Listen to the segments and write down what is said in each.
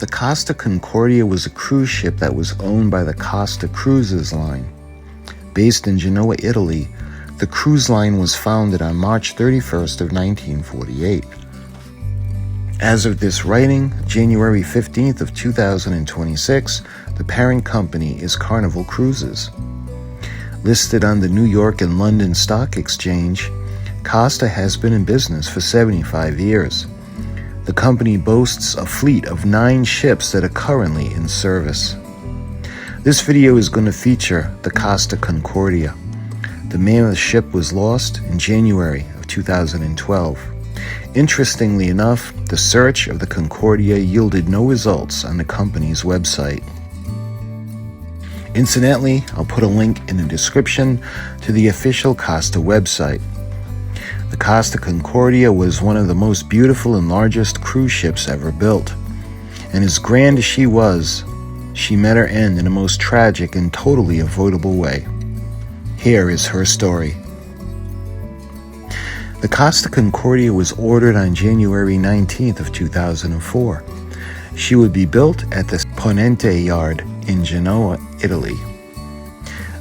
The Costa Concordia was a cruise ship that was owned by the Costa Cruises line. Based in Genoa, Italy, the cruise line was founded on March 31st of 1948. As of this writing, January 15th of 2026, the parent company is Carnival Cruises. Listed on the New York and London Stock Exchange, Costa has been in business for 75 years. The company boasts a fleet of 9 ships that are currently in service. This video is going to feature the Costa Concordia. The name of the ship was lost in January of 2012. Interestingly enough, the search of the Concordia yielded no results on the company's website. Incidentally, I'll put a link in the description to the official Costa website. The Costa Concordia was one of the most beautiful and largest cruise ships ever built. And as grand as she was, she met her end in a most tragic and totally avoidable way. Here is her story. The Costa Concordia was ordered on January 19th of 2004. She would be built at the Ponente Yard in Genoa, Italy.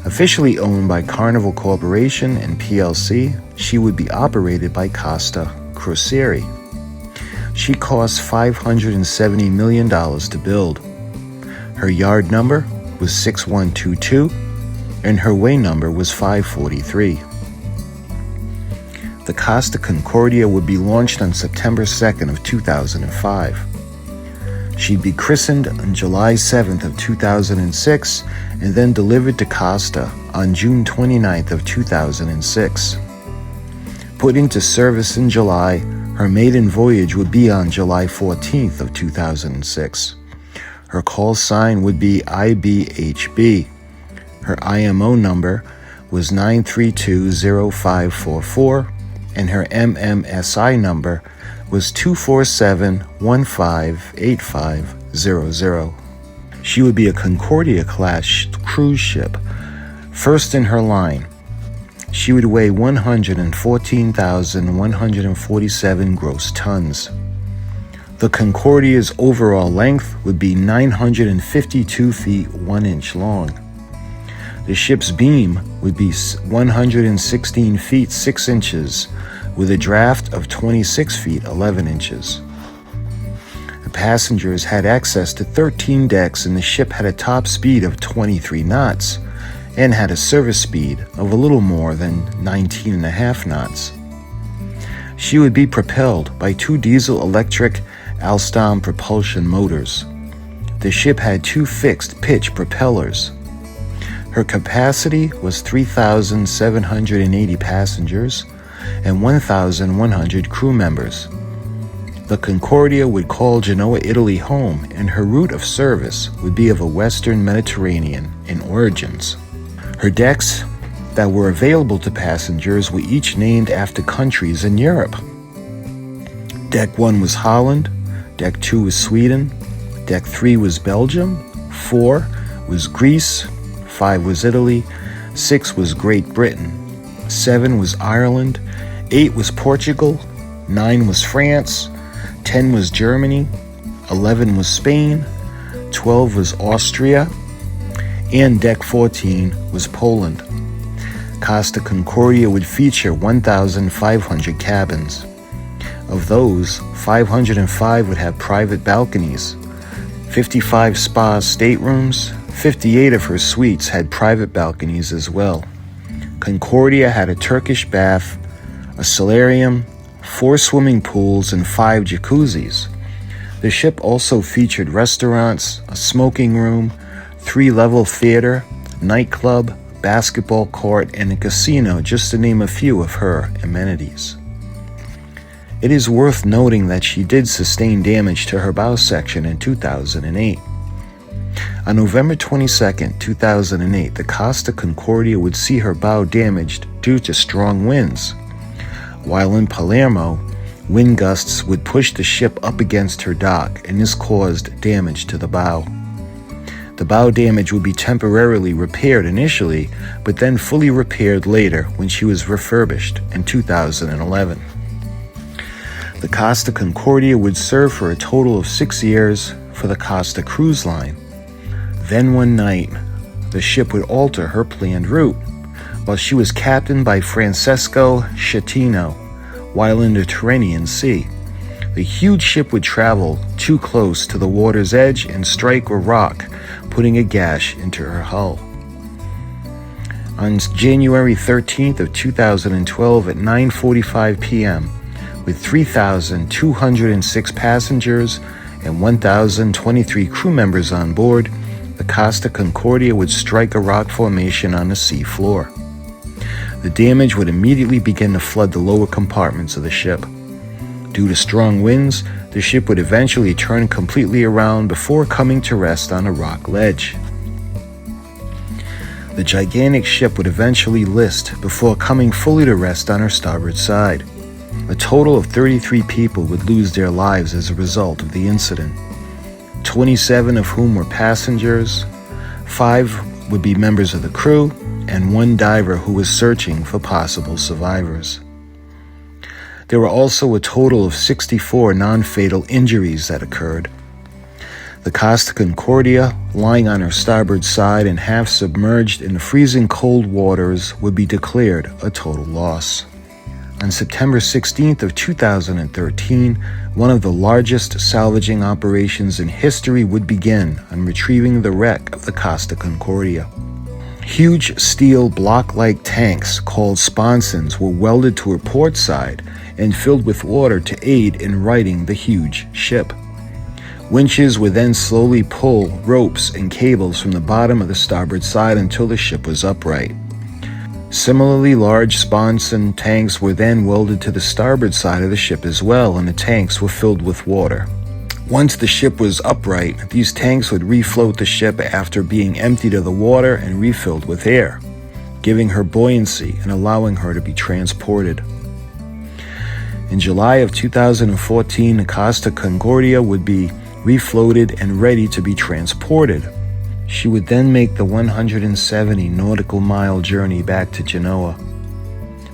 Officially owned by Carnival Corporation and PLC, she would be operated by Costa Crociere. She cost $570 million to build. Her yard number was 6122, and her way number was 543. The Costa Concordia would be launched on September 2nd of 2005. She'd be christened on July 7th of 2006 and then delivered to Costa on June 29th of 2006. Put into service in July, her maiden voyage would be on July 14th of 2006. Her call sign would be IBHB. Her IMO number was 9320544, and her MMSI number was 247158500. She would be a Concordia-class cruise ship, first in her line. She would weigh 114,147 gross tons. The Concordia's overall length would be 952 feet 1 inch long. The ship's beam would be 116 feet 6 inches, with a draft of 26 feet 11 inches. The passengers had access to 13 decks, and the ship had a top speed of 23 knots and had a service speed of a little more than 19.5 knots. She would be propelled by 2 diesel-electric Alstom propulsion motors. The ship had 2 fixed-pitch propellers. Her capacity was 3,780 passengers and 1,100 crew members. The Concordia would call Genoa, Italy home, and her route of service would be of a Western Mediterranean in origins. Her decks that were available to passengers were each named after countries in Europe. Deck 1 was Holland, Deck 2 was Sweden, Deck 3 was Belgium, 4 was Greece, 5 was Italy, 6 was Great Britain, 7 was Ireland, 8 was Portugal, 9 was France, 10 was Germany, 11 was Spain, 12 was Austria, and Deck 14 was Poland. Costa Concordia would feature 1,500 cabins. Of those, 505 would have private balconies, 55 spa staterooms, 58 of her suites had private balconies as well. Concordia had a Turkish bath, a solarium, 4 swimming pools, and 5 jacuzzis. The ship also featured restaurants, a smoking room, 3-level theater, nightclub, basketball court, and a casino, just to name a few of her amenities. It is worth noting that she did sustain damage to her bow section in 2008. On November 22, 2008, the Costa Concordia would see her bow damaged due to strong winds. While in Palermo, wind gusts would push the ship up against her dock, and this caused damage to the bow. The bow damage would be temporarily repaired initially, but then fully repaired later when she was refurbished in 2011. The Costa Concordia would serve for a total of 6 years for the Costa Cruise Line. Then one night, the ship would alter her planned route while she was captained by Francesco Schettino while in the Tyrrhenian Sea. The huge ship would travel too close to the water's edge and strike a rock, putting a gash into her hull. On January 13th of 2012 at 9:45 p.m., with 3,206 passengers and 1,023 crew members on board, the Costa Concordia would strike a rock formation on the sea floor. The damage would immediately begin to flood the lower compartments of the ship. Due to strong winds, the ship would eventually turn completely around before coming to rest on a rock ledge. The gigantic ship would eventually list before coming fully to rest on her starboard side. A total of 33 people would lose their lives as a result of the incident, 27 of whom were passengers, 5 would be members of the crew, and 1 diver who was searching for possible survivors. There were also a total of 64 non-fatal injuries that occurred. The Costa Concordia, lying on her starboard side and half submerged in the freezing cold waters, would be declared a total loss. On September 16th of 2013, one of the largest salvaging operations in history would begin on retrieving the wreck of the Costa Concordia. Huge steel block-like tanks called sponsons were welded to her port side and filled with water to aid in righting the huge ship. Winches would then slowly pull ropes and cables from the bottom of the starboard side until the ship was upright. Similarly large sponson tanks were then welded to the starboard side of the ship as well, and the tanks were filled with water. Once the ship was upright, these tanks would refloat the ship after being emptied of the water and refilled with air, giving her buoyancy and allowing her to be transported. In July of 2014, the Costa Concordia would be refloated and ready to be transported. She would then make the 170 nautical mile journey back to Genoa.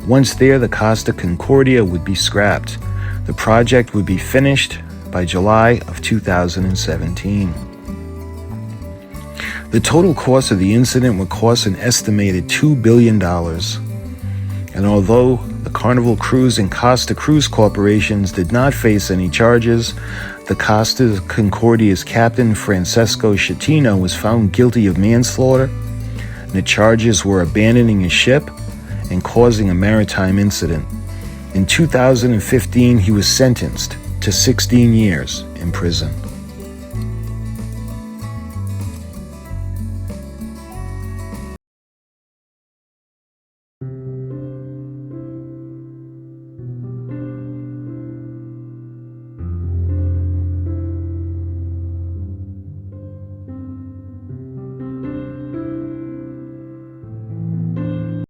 Once there, the Costa Concordia would be scrapped. The project would be finished by July of 2017. The total cost of the incident would cost an estimated $2 billion. And although the Carnival Cruise and Costa Cruise corporations did not face any charges, the Costa Concordia's captain, Francesco Schettino, was found guilty of manslaughter, and the charges were abandoning a ship and causing a maritime incident. In 2015, he was sentenced to 16 years in prison.